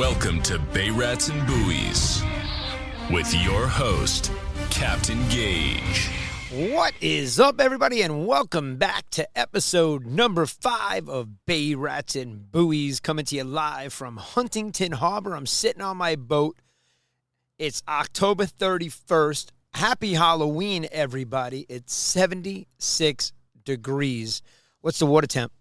Welcome to Bay Rats and Buoys with your host, Captain Gaige. What is up, everybody, and welcome back to episode number 5 of Bay Rats and Buoys, coming to you live from Huntington Harbor. I'm sitting on my boat. It's October 31st. Happy Halloween, everybody. It's 76 degrees. What's the water temp?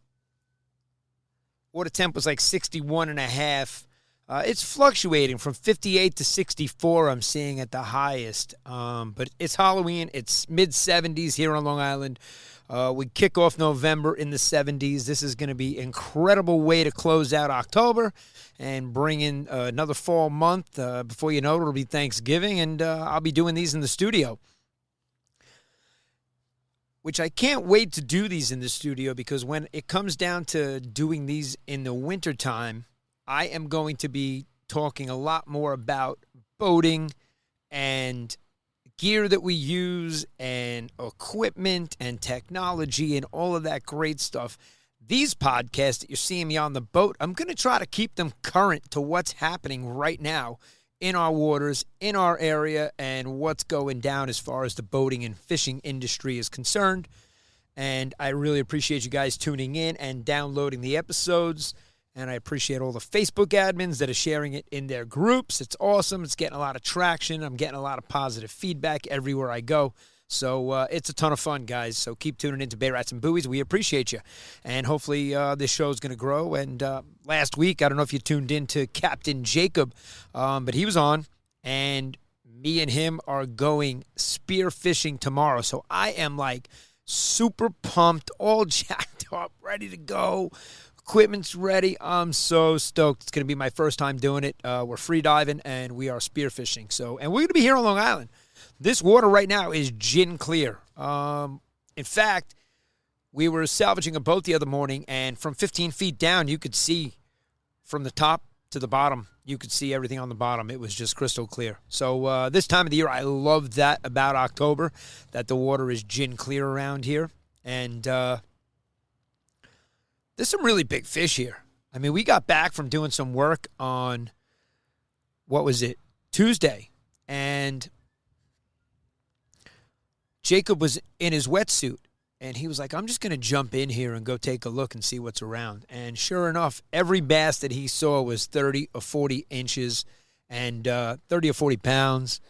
Water temp was like 61 and a half. It's fluctuating from 58 to 64, I'm seeing at the highest. But it's Halloween. It's mid-70s here on Long Island. We kick off November in the 70s. This is going to be an incredible way to close out October and bring in another fall month. Before you know it, it'll be Thanksgiving, and I'll be doing these in the studio. Which I can't wait to do these in the studio, because when it comes down to doing these in the wintertime, I am going to be talking a lot more about boating and gear that we use and equipment and technology and all of that great stuff. These podcasts that you're seeing me on the boat, I'm going to try to keep them current to what's happening right now in our waters, in our area, and what's going down as far as the boating and fishing industry is concerned. And I really appreciate you guys tuning in and downloading the episodes. And I appreciate all the Facebook admins that are sharing it in their groups. It's awesome. It's getting a lot of traction. I'm getting a lot of positive feedback everywhere I go. So it's a ton of fun, guys. So keep tuning into Bay Rats and Buoys. We appreciate you. And hopefully this show is going to grow. And last week, I don't know if you tuned in to Captain Jacob, but he was on. And me and him are going spear fishing tomorrow. So I am like super pumped, all jacked up, ready to go. Equipment's ready. I'm so stoked. It's going to be my first time doing it. We're free diving and we are spearfishing. And we're going to be here on Long Island. This water right now is gin clear. In fact, we were salvaging a boat the other morning, and from 15 feet down, you could see from the top to the bottom. You could see everything on the bottom. It was just crystal clear. So this time of the year, I love that about October, that the water is gin clear around here. And there's some really big fish here. I mean, we got back from doing some work on, Tuesday. And Jacob was in his wetsuit. And he was like, I'm just going to jump in here and go take a look and see what's around. And sure enough, every bass that he saw was 30 or 40 inches and 30 or 40 pounds.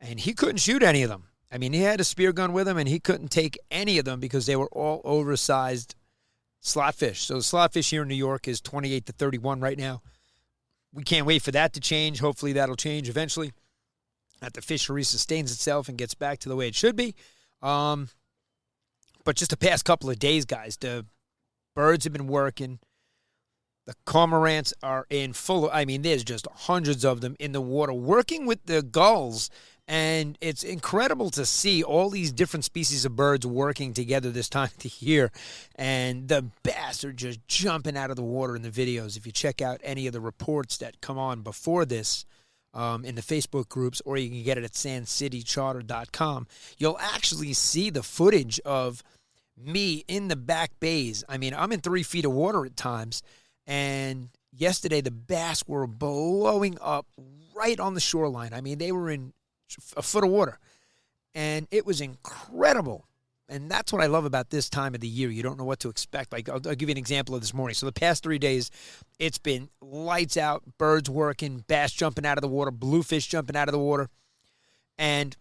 And he couldn't shoot any of them. I mean, he had a spear gun with him, and he couldn't take any of them because they were all oversized slot fish. So the slot fish here in New York is 28 to 31 right now. We can't wait for that to change. Hopefully that'll change eventually, that the fishery sustains itself and gets back to the way it should be. But just the past couple of days, guys, the birds have been working. The cormorants are in full. I mean, there's just hundreds of them in the water working with the gulls. And it's incredible to see all these different species of birds working together this time of the year. And the bass are just jumping out of the water in the videos. If you check out any of the reports that come on before this in the Facebook groups, or you can get it at sandcitycharter.com, you'll actually see the footage of me in the back bays. I mean, I'm in 3 feet of water at times. And yesterday, the bass were blowing up right on the shoreline. I mean, they were in a foot of water, and it was incredible. And that's what I love about this time of the year. You don't know what to expect. Like, I'll give you an example of this morning. So the past 3 days, it's been lights out, birds working, bass jumping out of the water, bluefish jumping out of the water, and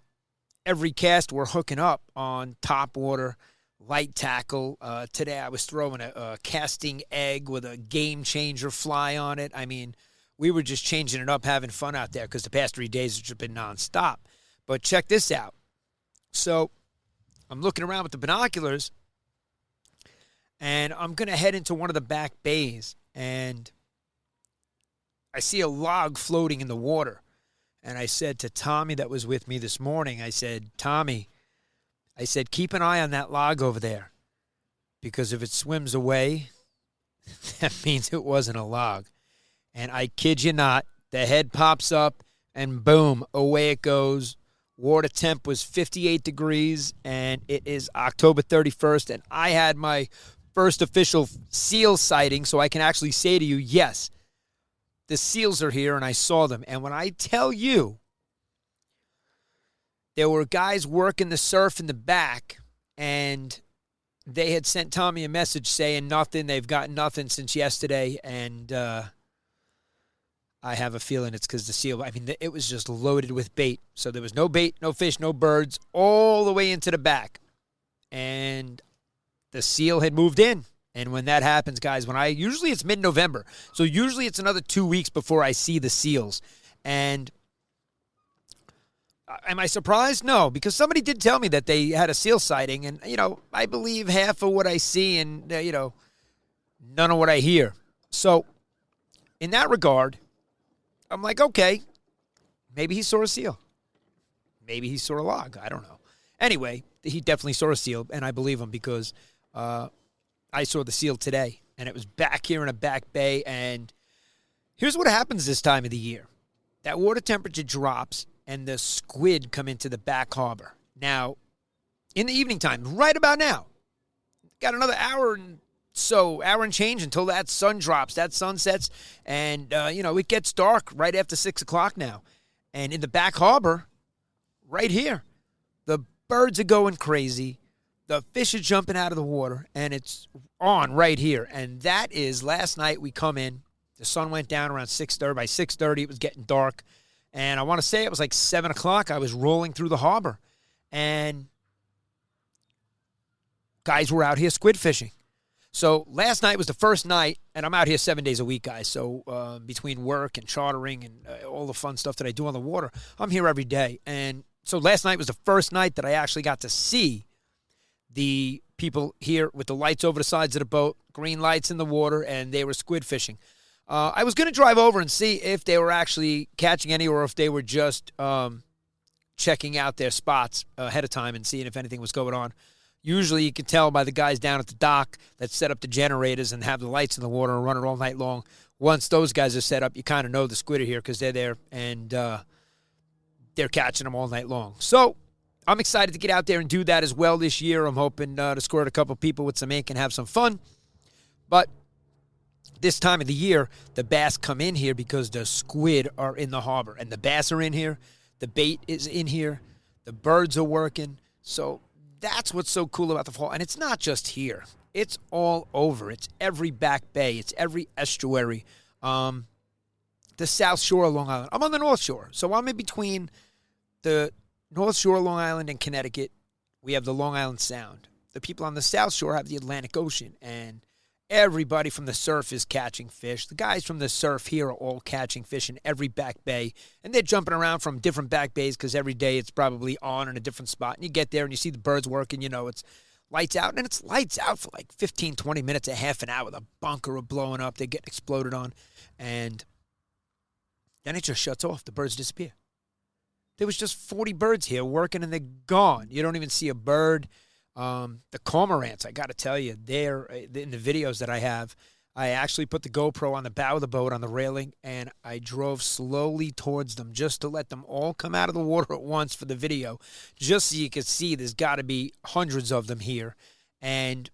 every cast we're hooking up on top water, light tackle. Today I was throwing a casting egg with a game changer fly on it. I mean, we were just changing it up, having fun out there, because the past 3 days have just been nonstop. But check this out. So I'm looking around with the binoculars, and I'm going to head into one of the back bays, and I see a log floating in the water. And I said to Tommy that was with me this morning, I said, Tommy, I said, keep an eye on that log over there, because if it swims away, that means it wasn't a log. And I kid you not, the head pops up, and boom, away it goes. Water temp was 58 degrees, and it is October 31st, and I had my first official seal sighting, so I can actually say to you, yes, the seals are here, and I saw them. And when I tell you, there were guys working the surf in the back, and they had sent Tommy a message saying nothing. They've got nothing since yesterday, and I have a feeling it's because the seal, it was just loaded with bait. So there was no bait, no fish, no birds, all the way into the back. And the seal had moved in. And when that happens, guys, usually it's mid-November. So usually it's another 2 weeks before I see the seals. And am I surprised? No, because somebody did tell me that they had a seal sighting. And, I believe half of what I see and, none of what I hear. So in that regard, I'm like, okay, maybe he saw a seal. Maybe he saw a log. I don't know. Anyway, he definitely saw a seal, and I believe him because I saw the seal today, and it was back here in a back bay. And here's what happens this time of the year. That water temperature drops, and the squid come into the back harbor. Now, in the evening time, right about now, got another hour and change until that sun drops, that sun sets, and, it gets dark right after 6 o'clock now. And in the back harbor, right here, the birds are going crazy. The fish are jumping out of the water, and it's on right here. And that is, last night we come in, the sun went down around 6:30. By 6:30, it was getting dark. And I want to say it was like 7 o'clock. I was rolling through the harbor, and guys were out here squid fishing. So last night was the first night, and I'm out here 7 days a week, guys. So between work and chartering and all the fun stuff that I do on the water, I'm here every day. And so last night was the first night that I actually got to see the people here with the lights over the sides of the boat, green lights in the water, and they were squid fishing. I was going to drive over and see if they were actually catching any or if they were just checking out their spots ahead of time and seeing if anything was going on. Usually you can tell by the guys down at the dock that set up the generators and have the lights in the water and run it all night long. Once those guys are set up, you kind of know the squid are here because they're there and they're catching them all night long. So I'm excited to get out there and do that as well this year. I'm hoping to squirt a couple people with some ink and have some fun. But this time of the year, the bass come in here because the squid are in the harbor. And the bass are in here. The bait is in here. The birds are working. So that's what's so cool about the fall. And it's not just here. It's all over. It's every back bay. It's every estuary. The South Shore of Long Island. I'm on the North Shore. So I'm in between the North Shore of Long Island and Connecticut. We have the Long Island Sound. The people on the South Shore have the Atlantic Ocean. And everybody from the surf is catching fish. The guys from the surf here are all catching fish in every back bay. And they're jumping around from different back bays because every day it's probably on in a different spot. And you get there and you see the birds working, it's lights out. And it's lights out for like 15, 20 minutes, a half an hour. The bunker are blowing up. They get exploded on. And then it just shuts off. The birds disappear. There was just 40 birds here working and they're gone. You don't even see a bird. The cormorants, I got to tell you, they're in the videos that I have. I actually put the GoPro on the bow of the boat on the railing, and I drove slowly towards them just to let them all come out of the water at once for the video, just so you could see there's got to be hundreds of them here. And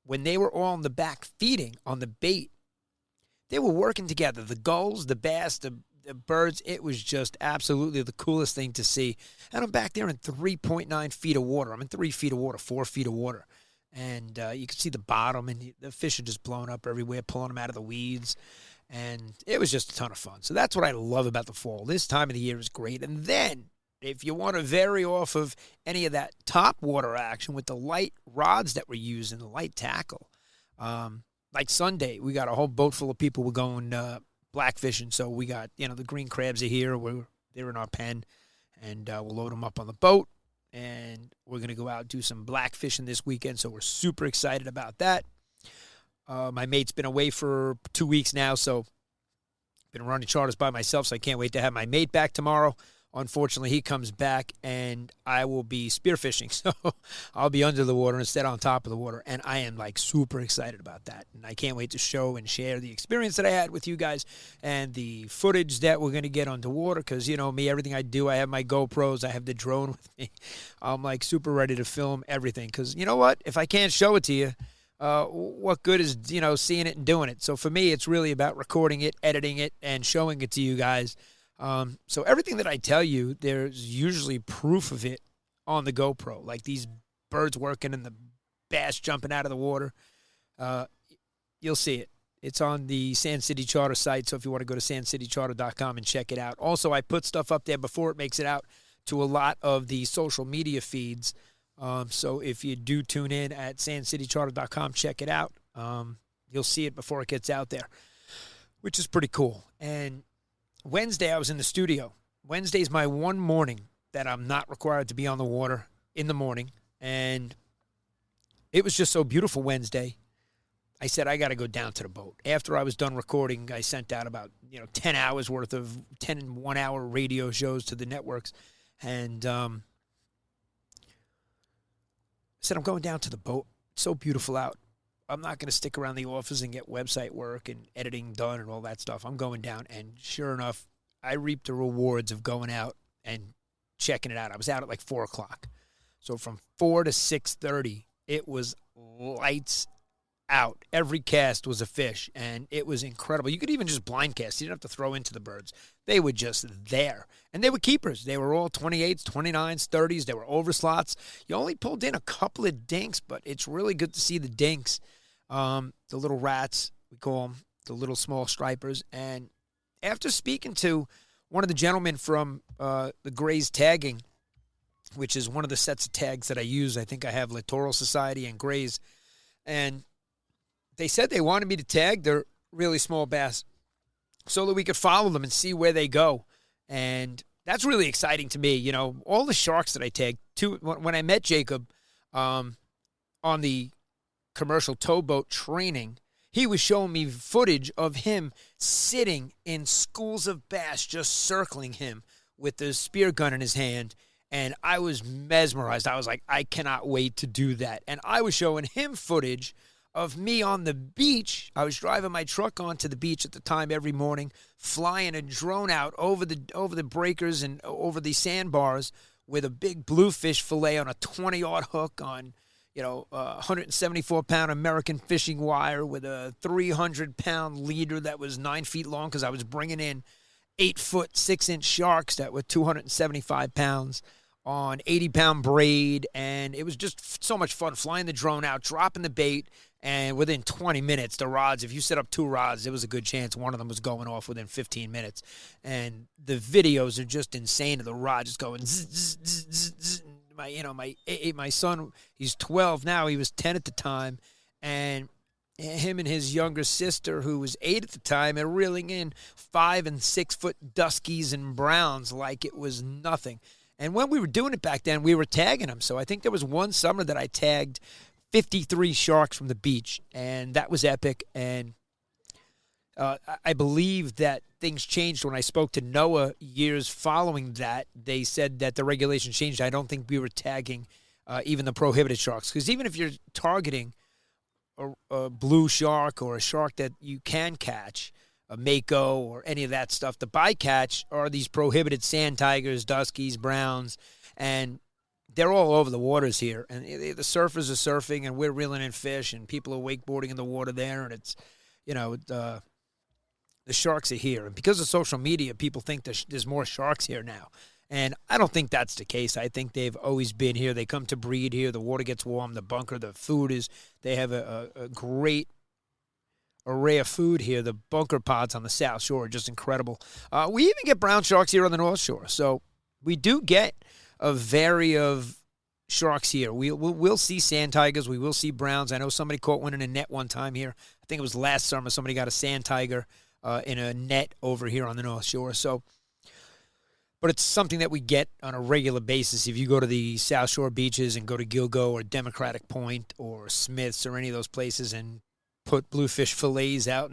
when they were all in the back feeding on the bait, they were working together. The gulls, the bass, the birds, it was just absolutely the coolest thing to see. And I'm back there in 3.9 feet of water. I'm in 3 feet of water, 4 feet of water. And you can see the bottom, and the fish are just blowing up everywhere, pulling them out of the weeds. And it was just a ton of fun. So that's what I love about the fall. This time of the year is great. And then, if you want to vary off of any of that top water action with the light rods that we're using, the light tackle, like Sunday, we got a whole boat full of people. We're going black fishing, so we got, the green crabs are here. They're in our pen, and we'll load them up on the boat, and we're going to go out and do some black fishing this weekend, so we're super excited about that. My mate's been away for 2 weeks now, so been running charters by myself, so I can't wait to have my mate back tomorrow. Unfortunately, he comes back, and I will be spearfishing, so I'll be under the water instead on top of the water, and I am, super excited about that, and I can't wait to show and share the experience that I had with you guys and the footage that we're going to get underwater, because, me, everything I do, I have my GoPros, I have the drone with me. I'm, super ready to film everything, because you know what? If I can't show it to you, what good is, seeing it and doing it? So for me, it's really about recording it, editing it, and showing it to you guys. So everything that I tell you, there's usually proof of it on the GoPro, like these birds working and the bass jumping out of the water. You'll see it. It's on the Sand City Charter site, so if you want to go to sandcitycharter.com and check it out. Also, I put stuff up there before it makes it out to a lot of the social media feeds. So if you do tune in at sandcitycharter.com, check it out. You'll see it before it gets out there, which is pretty cool. And Wednesday, I was in the studio. Wednesday's my one morning that I'm not required to be on the water in the morning. And it was just so beautiful Wednesday. I said, I got to go down to the boat. After I was done recording, I sent out about 10 hours worth of 10 and 1 hour radio shows to the networks. And I said, I'm going down to the boat. It's so beautiful out. I'm not going to stick around the office and get website work and editing done and all that stuff. I'm going down. And sure enough, I reaped the rewards of going out and checking it out. I was out at like 4 o'clock. So from 4 to 6:30, it was lights out. Every cast was a fish, and it was incredible. You could even just blind cast. You didn't have to throw into the birds. They were just there. And they were keepers. They were all 28s, 29s, 30s. They were overslots. You only pulled in a couple of dinks, but it's really good to see the dinks, the little rats, we call them, the little small stripers. And after speaking to one of the gentlemen from the Gray's Tagging, which is one of the sets of tags that I use, I think I have Littoral Society and Gray's, and they said they wanted me to tag their really small bass so that we could follow them and see where they go. And that's really exciting to me. All the sharks that I tagged, when I met Jacob on the commercial towboat training, he was showing me footage of him sitting in schools of bass just circling him with the spear gun in his hand. And I was mesmerized. I was like, I cannot wait to do that. And I was showing him footage of me on the beach. I was driving my truck onto the beach at the time every morning, flying a drone out over the breakers and over the sandbars with a big bluefish fillet on a 20-aught hook on, a 174-pound American fishing wire with a 300-pound leader that was 9 feet long because I was bringing in 8-foot, 6-inch sharks that were 275 pounds on 80-pound braid. And it was just so much fun flying the drone out, dropping the bait. And within 20 minutes, the rods, if you set up 2 rods, there was a good chance one of them was going off within 15 minutes. And the videos are just insane of the rod just going zzz, zzz, zzz, zzz, zzz. My son, he's 12 now. He was 10 at the time. And him and his younger sister, who was 8 at the time, are reeling in 5 and 6 foot duskies and browns like it was nothing. And when we were doing it back then, we were tagging them. So I think there was one summer that I tagged 53 sharks from the beach, and that was epic. And I believe that things changed when I spoke to NOAA years following that. They said that the regulation changed. I don't think we were tagging even the prohibited sharks, because even if you're targeting a blue shark or a shark that you can catch, a mako or any of that stuff, the bycatch are these prohibited sand tigers, duskies, browns, and they're all over the waters here. And the surfers are surfing, and we're reeling in fish, and people are wakeboarding in the water there, and it's, the sharks are here. And because of social media, people think there's more sharks here now. And I don't think that's the case. I think they've always been here. They come to breed here. The water gets warm. The bunker, the food is, they have a great array of food here. The bunker pods on the South Shore are just incredible. We even get brown sharks here on the North Shore. So we do get a vary of sharks here. We'll see sand tigers. We will see browns. I know somebody caught one in a net one time here. I think it was last summer. Somebody got a sand tiger in a net over here on the North Shore. So, but it's something that we get on a regular basis. If you go to the South Shore beaches and go to Gilgo or Democratic Point or Smith's or any of those places and put bluefish fillets out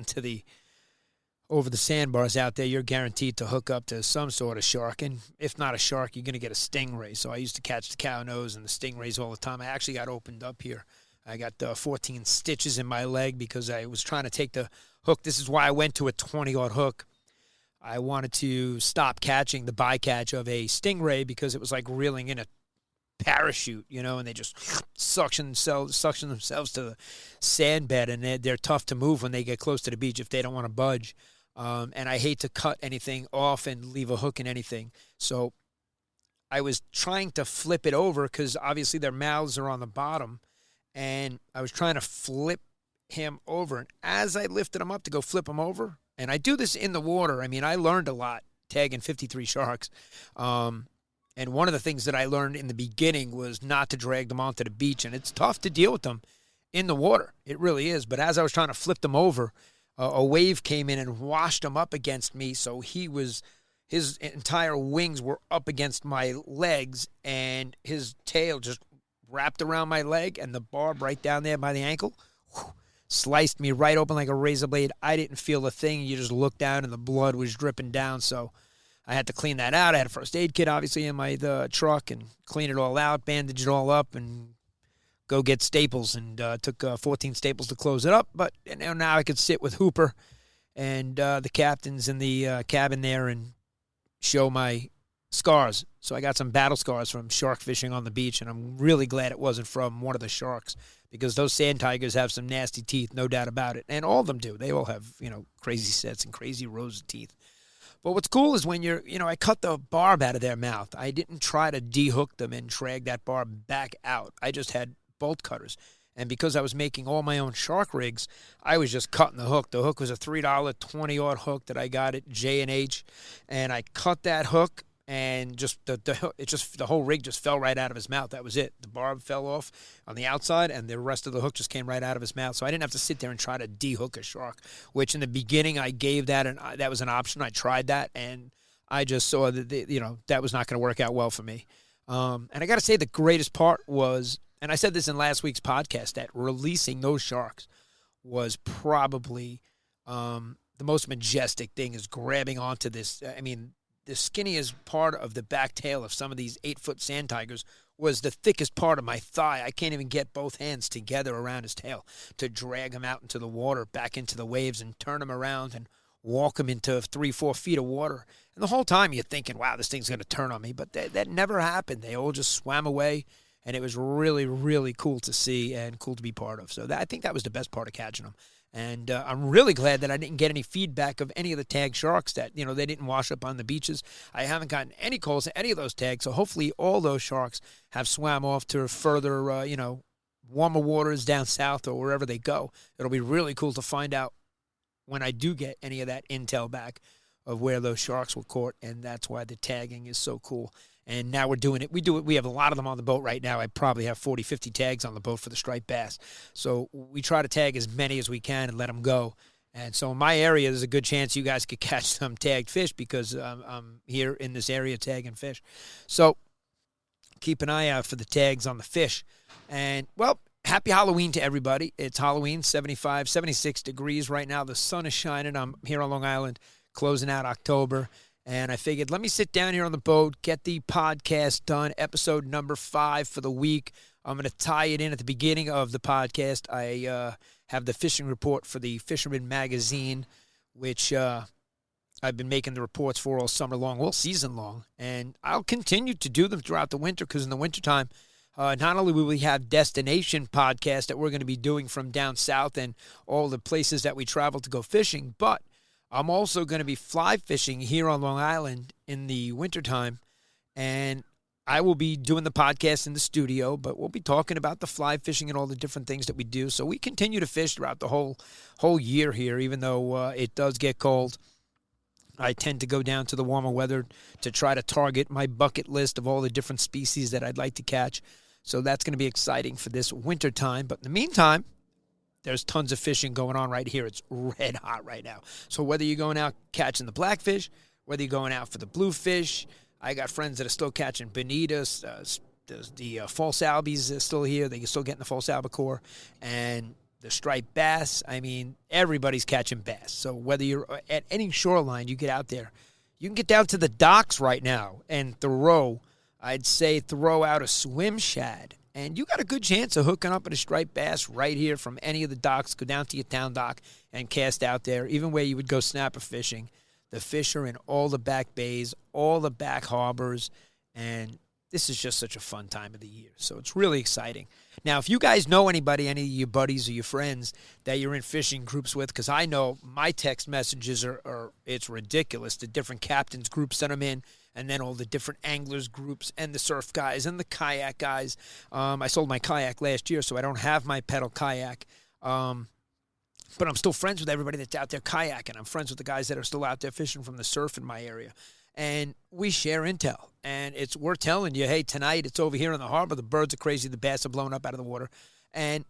over the sandbars out there, you're guaranteed to hook up to some sort of shark. And if not a shark, you're going to get a stingray. So I used to catch the cow nose and the stingrays all the time. I actually got opened up here. I got 14 stitches in my leg because I was trying to take the hook. This is why I went to a 20-aught hook. I wanted to stop catching the bycatch of a stingray because it was like reeling in a parachute, and they just suction themselves to the sand bed, and they're tough to move when they get close to the beach if they don't want to budge. And I hate to cut anything off and leave a hook in anything. So I was trying to flip it over because obviously their mouths are on the bottom, and I was trying to flip him over. And as I lifted him up to go flip him over, and I do this in the water. I mean, I learned a lot tagging 53 sharks. And one of the things that I learned in the beginning was not to drag them onto the beach. And it's tough to deal with them in the water. It really is. But as I was trying to flip them over, a wave came in and washed him up against me. So his entire wings were up against my legs, and his tail just wrapped around my leg, and the barb right down there by the ankle sliced me right open like a razor blade. I didn't feel a thing. You just looked down, and the blood was dripping down. So I had to clean that out. I had a first aid kit, obviously, in my truck, and clean it all out, bandage it all up, and go get staples. And took 14 staples to close it up. But now I could sit with Hooper and the captains in the cabin there and show my scars. So I got some battle scars from shark fishing on the beach, and I'm really glad it wasn't from one of the sharks, because those sand tigers have some nasty teeth, no doubt about it. And all of them do. They all have, crazy sets and crazy rows of teeth. But what's cool is when I cut the barb out of their mouth. I didn't try to de-hook them and drag that barb back out. I just had bolt cutters. And because I was making all my own shark rigs, I was just cutting the hook. The hook was a $3 20-aught hook that I got at J&H. And I cut that hook, and just the whole rig just fell right out of his mouth. That was it. The barb fell off on the outside, and the rest of the hook just came right out of his mouth. So I didn't have to sit there and try to de-hook a shark, which in the beginning I gave that, and that was an option. I tried that, and I just saw that that was not going to work out well for me. And I got to say, the greatest part was, and I said this in last week's podcast, that releasing those sharks was probably the most majestic thing, is grabbing onto this. I mean, the skinniest part of the back tail of some of these 8-foot sand tigers was the thickest part of my thigh. I can't even get both hands together around his tail to drag him out into the water, back into the waves, and turn him around and walk him into 3-4 feet of water. And the whole time you're thinking, wow, this thing's going to turn on me. But that never happened. They all just swam away, and it was really, really cool to see and cool to be part of. So I think that was the best part of catching them. And I'm really glad that I didn't get any feedback of any of the tagged sharks that, they didn't wash up on the beaches. I haven't gotten any calls to any of those tags. So hopefully all those sharks have swam off to further, warmer waters down south or wherever they go. It'll be really cool to find out when I do get any of that intel back of where those sharks were caught. And that's why the tagging is so cool. And now we're doing it. We have a lot of them on the boat right now. I probably have 40, 50 tags on the boat for the striped bass. So we try to tag as many as we can and let them go. And so in my area, there's a good chance you guys could catch some tagged fish, because I'm here in this area tagging fish. So keep an eye out for the tags on the fish. And, well, happy Halloween to everybody. It's Halloween, 75, 76 degrees right now. The sun is shining. I'm here on Long Island, closing out October. And I figured, let me sit down here on the boat, get the podcast done, episode number 5 for the week. I'm going to tie it in at the beginning of the podcast. I have the fishing report for the Fisherman Magazine, which I've been making the reports for all summer long, all season long. And I'll continue to do them throughout the winter, because in the wintertime, not only will we have destination podcasts that we're going to be doing from down south and all the places that we travel to go fishing, but I'm also going to be fly fishing here on Long Island in the wintertime, and I will be doing the podcast in the studio, but we'll be talking about the fly fishing and all the different things that we do. So we continue to fish throughout the whole year here, even though it does get cold. I tend to go down to the warmer weather to try to target my bucket list of all the different species that I'd like to catch. So that's going to be exciting for this wintertime. But in the meantime, there's tons of fishing going on right here. It's red hot right now. So whether you're going out catching the blackfish, whether you're going out for the bluefish, I got friends that are still catching bonitas. The false albies are still here. They can still get in the false albacore. And the striped bass. I mean, everybody's catching bass. So whether you're at any shoreline, you get out there. You can get down to the docks right now and throw out a swim shad. And you got a good chance of hooking up at a striped bass right here from any of the docks. Go down to your town dock and cast out there, even where you would go snapper fishing. The fish are in all the back bays, all the back harbors, and this is just such a fun time of the year. So it's really exciting. Now, if you guys know anybody, any of your buddies or your friends that you're in fishing groups with, because I know my text messages it's ridiculous, the different captains groups that I'm in, and then all the different anglers groups and the surf guys and the kayak guys. I sold my kayak last year, so I don't have my pedal kayak. But I'm still friends with everybody that's out there kayaking. I'm friends with the guys that are still out there fishing from the surf in my area. And we share intel. And we're telling you, hey, tonight it's over here in the harbor. The birds are crazy. The bass are blown up out of the water. And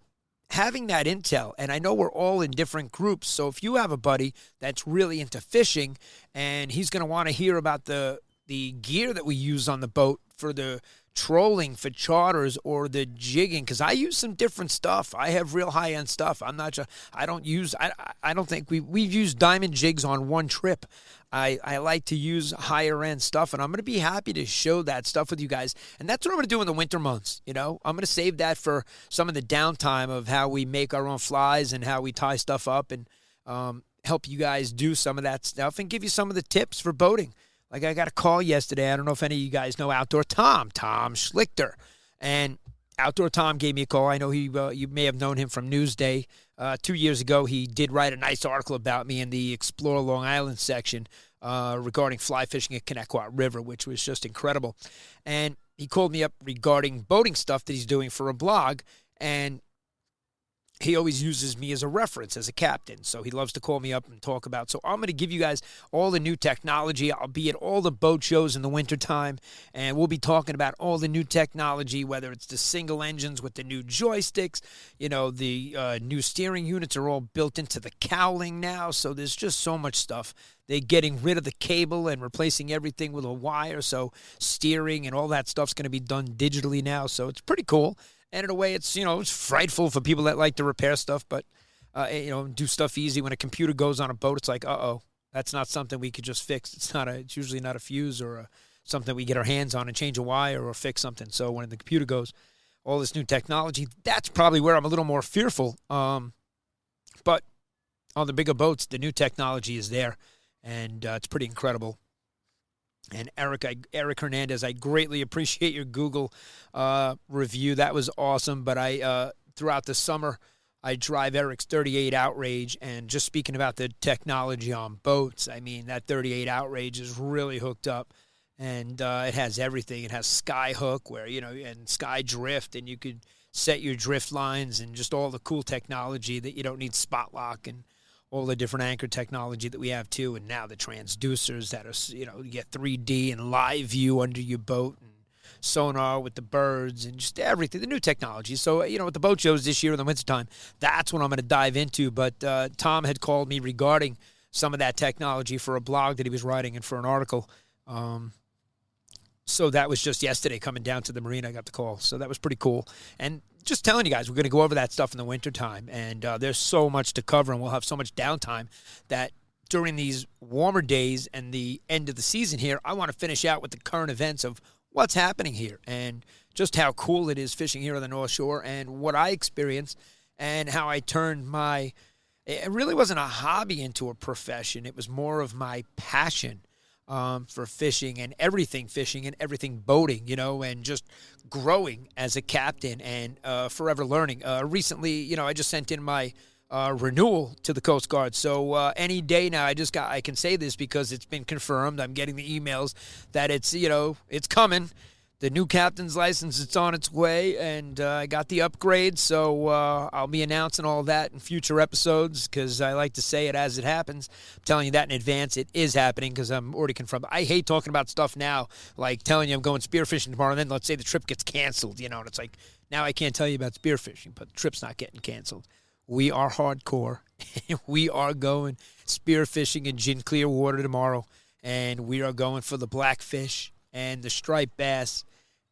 having that intel, and I know we're all in different groups. So if you have a buddy that's really into fishing and he's going to want to hear about the gear that we use on the boat for the trolling, for charters, or the jigging, because I use some different stuff. I have real high-end stuff. I'm not just, I don't think we've used diamond jigs on one trip. I like to use higher-end stuff, and I'm going to be happy to show that stuff with you guys. And that's what I'm going to do in the winter months, I'm going to save that for some of the downtime of how we make our own flies and how we tie stuff up, and help you guys do some of that stuff and give you some of the tips for boating. Like, I got a call yesterday. I don't know if any of you guys know Outdoor Tom Schlichter. And Outdoor Tom gave me a call. I know you may have known him from Newsday. 2 years ago, he did write a nice article about me in the Explore Long Island section regarding fly fishing at Connecticut River, which was just incredible. And he called me up regarding boating stuff that he's doing for a blog. And he always uses me as a reference as a captain, so he loves to call me up and talk about. So I'm going to give you guys all the new technology. I'll be at all the boat shows in the wintertime, and we'll be talking about all the new technology, whether it's the single engines with the new joysticks. The new steering units are all built into the cowling now, so there's just so much stuff. They're getting rid of the cable and replacing everything with a wire, so steering and all that stuff's going to be done digitally now, so it's pretty cool. And in a way, it's frightful for people that like to repair stuff, but, do stuff easy. When a computer goes on a boat, it's like, that's not something we could just fix. It's usually not a fuse or something we get our hands on and change a wire or fix something. So when the computer goes, all this new technology, that's probably where I'm a little more fearful. But on the bigger boats, the new technology is there, and it's pretty incredible. And Eric Hernandez, I greatly appreciate your Google review. That was awesome. But throughout the summer, I drive Eric's 38 Outrage. And just speaking about the technology on boats, I mean, that 38 Outrage is really hooked up. And it has everything. It has Skyhook, and Sky Drift, and you could set your drift lines and just all the cool technology that you don't need spot lock and all the different anchor technology that we have too, and now the transducers that are, you get 3D and live view under your boat, and sonar with the birds, and just everything, the new technology. So, with the boat shows this year in the wintertime, that's what I'm going to dive into. But Tom had called me regarding some of that technology for a blog that he was writing and for an article. So that was just yesterday coming down to the marina. I got the call. So that was pretty cool. And just telling you guys, we're going to go over that stuff in the wintertime. And there's so much to cover, and we'll have so much downtime that during these warmer days and the end of the season here, I want to finish out with the current events of what's happening here and just how cool it is fishing here on the North Shore and what I experienced and how I turned it really wasn't a hobby into a profession. It was more of my passion for fishing and everything boating, and just growing as a captain and forever learning. Recently, I just sent in my renewal to the Coast Guard. So any day now, I can say this because it's been confirmed. I'm getting the emails that it's coming. The new captain's license, it's on its way, and I got the upgrade, so I'll be announcing all that in future episodes because I like to say it as it happens. I'm telling you that in advance. It is happening because I'm already confirmed. I hate talking about stuff now, like telling you I'm going spearfishing tomorrow, and then let's say the trip gets canceled, and it's like, now I can't tell you about spearfishing, but the trip's not getting canceled. We are hardcore. We are going spearfishing in gin clear water tomorrow, and we are going for the blackfish and the striped bass.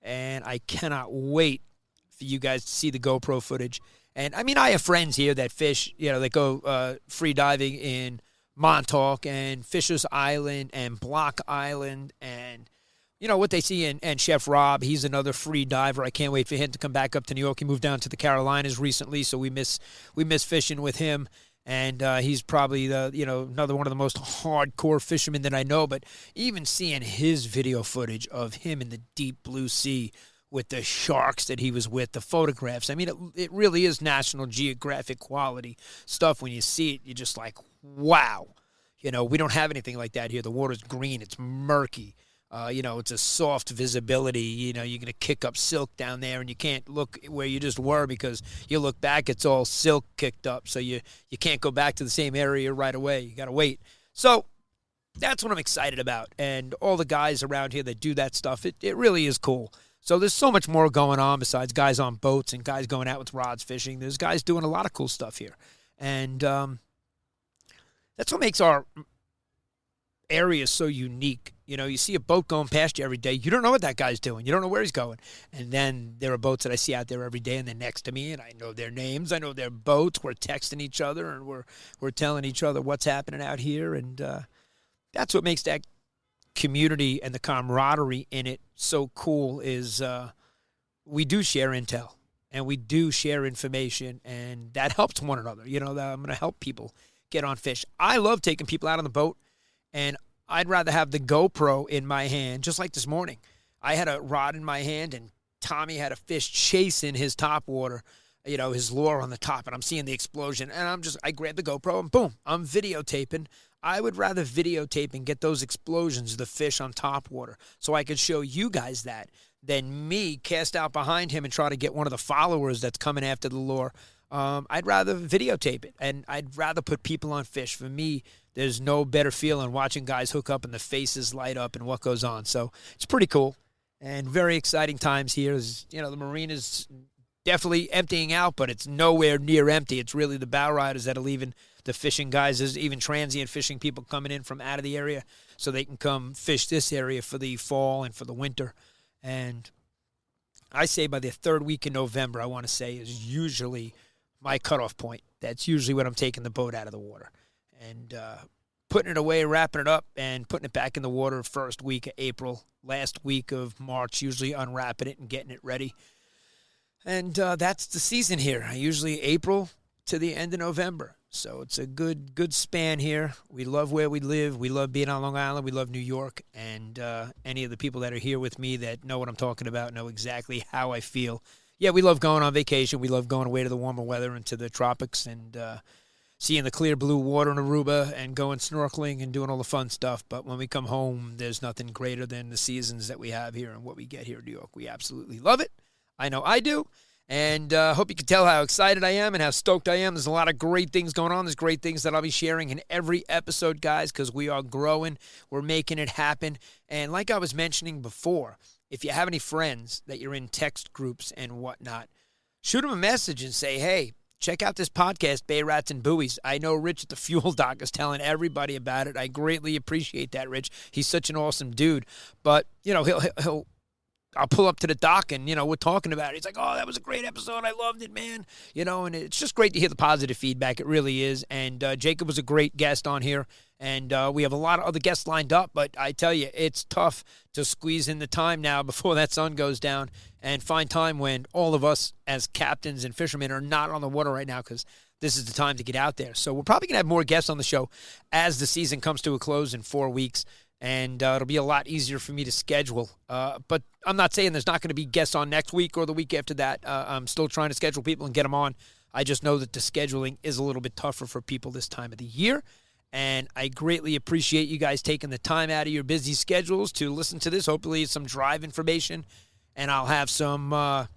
And I cannot wait for you guys to see the GoPro footage. And, I mean, I have friends here that fish, that go free diving in Montauk and Fisher's Island and Block Island. And, what they see. And Chef Rob, he's another free diver. I can't wait for him to come back up to New York. He moved down to the Carolinas recently, so we miss fishing with him. And he's probably another one of the most hardcore fishermen that I know. But even seeing his video footage of him in the deep blue sea with the sharks that he was with, the photographs, I mean, it really is National Geographic quality stuff. When you see it, you're just like, wow. We don't have anything like that here. The water's green. It's murky. It's a soft visibility. You're going to kick up silk down there, and you can't look where you just were because you look back, it's all silk kicked up. So you can't go back to the same area right away. You got to wait. So that's what I'm excited about. And all the guys around here that do that stuff, it really is cool. So there's so much more going on besides guys on boats and guys going out with rods fishing. There's guys doing a lot of cool stuff here. And that's what makes our area so unique. You see a boat going past you every day. You don't know what that guy's doing. You don't know where he's going. And then there are boats that I see out there every day, and they're next to me, and I know their names. I know their boats. We're texting each other, and we're telling each other what's happening out here. And that's what makes that community and the camaraderie in it so cool is we do share intel, and we do share information, and that helps one another. I'm going to help people get on fish. I love taking people out on the boat, and I'd rather have the GoPro in my hand, just like this morning. I had a rod in my hand, and Tommy had a fish chasing his topwater, his lure on the top, and I'm seeing the explosion, and I grabbed the GoPro, and boom, I'm videotaping. I would rather videotape and get those explosions of the fish on topwater so I could show you guys that than me cast out behind him and try to get one of the followers that's coming after the lure. I'd rather videotape it, and I'd rather put people on fish. For me, there's no better feeling watching guys hook up and the faces light up and what goes on. So it's pretty cool and very exciting times here. The marina's definitely emptying out, but it's nowhere near empty. It's really the bow riders that are leaving the fishing guys. There's even transient fishing people coming in from out of the area so they can come fish this area for the fall and for the winter. And I say by the third week in November, I want to say, is usually my cutoff point. That's usually when I'm taking the boat out of the water and putting it away, wrapping it up, and putting it back in the water first week of April, last week of March, usually unwrapping it and getting it ready. And that's the season here. Usually April to the end of November. So it's a good span here. We love where we live. We love being on Long Island. We love New York. And any of the people that are here with me that know what I'm talking about know exactly how I feel. Yeah, we love going on vacation. We love going away to the warmer weather and to the tropics and seeing the clear blue water in Aruba and going snorkeling and doing all the fun stuff. But when we come home, there's nothing greater than the seasons that we have here and what we get here in New York. We absolutely love it. I know I do. And I hope you can tell how excited I am and how stoked I am. There's a lot of great things going on. There's great things that I'll be sharing in every episode, guys, because we are growing. We're making it happen. And like I was mentioning before, if you have any friends that you're in text groups and whatnot, shoot them a message and say, hey, check out this podcast, Bay Rats and Buoys. I know Rich at the Fuel Dock is telling everybody about it. I greatly appreciate that, Rich. He's such an awesome dude. But, I'll pull up to the dock and, we're talking about it. He's like, oh, that was a great episode. I loved it, man. And it's just great to hear the positive feedback. It really is. And Jacob was a great guest on here. And we have a lot of other guests lined up. But I tell you, it's tough to squeeze in the time now before that sun goes down and find time when all of us as captains and fishermen are not on the water right now because this is the time to get out there. So we're probably going to have more guests on the show as the season comes to a close in 4 weeks. And it'll be a lot easier for me to schedule. But I'm not saying there's not going to be guests on next week or the week after that. I'm still trying to schedule people and get them on. I just know that the scheduling is a little bit tougher for people this time of the year. And I greatly appreciate you guys taking the time out of your busy schedules to listen to this. Hopefully it's some drive information. And I'll have some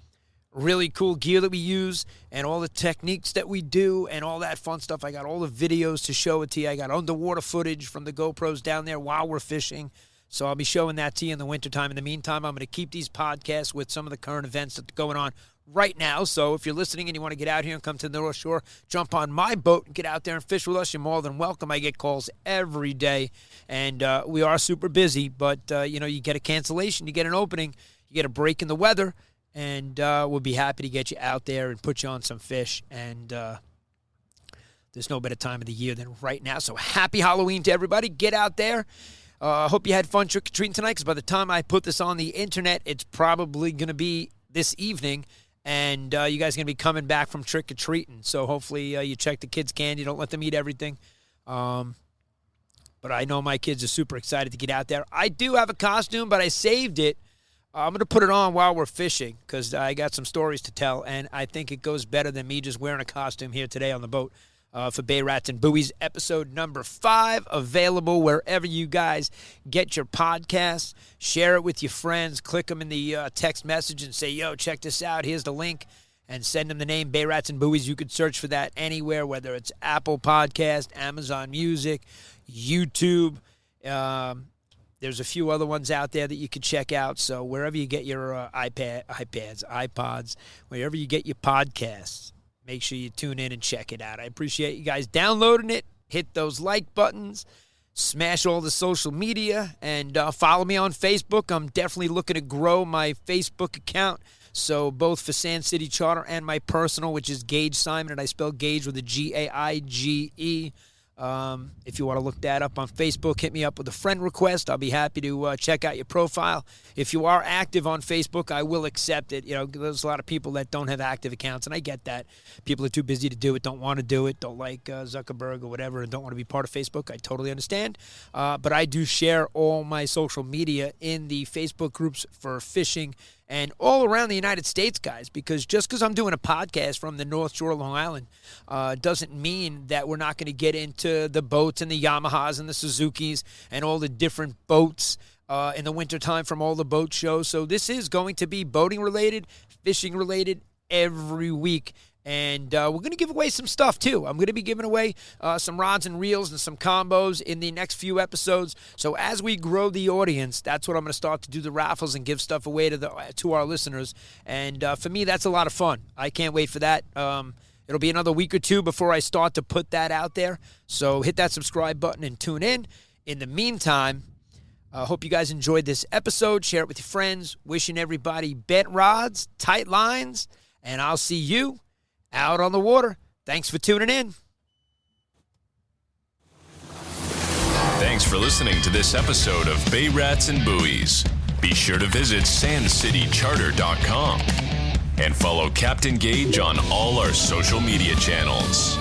really cool gear that we use and all the techniques that we do and all that fun stuff. I got all the videos to show it to you. I got underwater footage from the GoPros down there while we're fishing. So I'll be showing that to you in the wintertime. In the meantime, I'm going to keep these podcasts with some of the current events that are going on right now. So if you're listening and you want to get out here and come to the North Shore, jump on my boat and get out there and fish with us, you're more than welcome. I get calls every day, and we are super busy. But, you get a cancellation, you get an opening, you get a break in the weather, and we'll be happy to get you out there and put you on some fish. And there's no better time of the year than right now. So happy Halloween to everybody. Get out there. Hope you had fun trick-or-treating tonight, because by the time I put this on the internet, it's probably going to be this evening. And you guys are going to be coming back from trick-or-treating. So hopefully you check the kids' candy. Don't let them eat everything. But I know my kids are super excited to get out there. I do have a costume, but I saved it. I'm going to put it on while we're fishing because I got some stories to tell, and I think it goes better than me just wearing a costume here today on the boat for Bay Rats and Buoys, episode number 5, available wherever you guys get your podcasts. Share it with your friends. Click them in the text message and say, yo, check this out. Here's the link. And send them the name Bay Rats and Buoys. You could search for that anywhere, whether it's Apple Podcast, Amazon Music, YouTube. There's a few other ones out there that you could check out. So wherever you get your iPods, wherever you get your podcasts, make sure you tune in and check it out. I appreciate you guys downloading it. Hit those like buttons. Smash all the social media. And follow me on Facebook. I'm definitely looking to grow my Facebook account. So both for Sand City Charter and my personal, which is Gaige Simon, and I spell Gaige with a Gaige. If you want to look that up on Facebook, hit me up with a friend request. I'll be happy to check out your profile. If you are active on Facebook, I will accept it. You know, there's a lot of people that don't have active accounts, and I get that. People are too busy to do it, don't want to do it, don't like Zuckerberg or whatever, and don't want to be part of Facebook. I totally understand. But I do share all my social media in the Facebook groups for fishing and all around the United States, guys, because just because I'm doing a podcast from the North Shore of Long Island doesn't mean that we're not going to get into the boats and the Yamahas and the Suzukis and all the different boats in the wintertime from all the boat shows. So this is going to be boating-related, fishing-related every week. And we're going to give away some stuff, too. I'm going to be giving away some rods and reels and some combos in the next few episodes. So as we grow the audience, that's what I'm going to start to do, the raffles and give stuff away to our listeners. And for me, that's a lot of fun. I can't wait for that. It'll be another week or two before I start to put that out there. So hit that subscribe button and tune in. In the meantime, I hope you guys enjoyed this episode. Share it with your friends. Wishing everybody bent rods, tight lines, and I'll see you out on the water. Thanks for tuning in. Thanks for listening to this episode of Bay Rats and Buoys. Be sure to visit sandcitycharter.com and follow Captain Gaige on all our social media channels.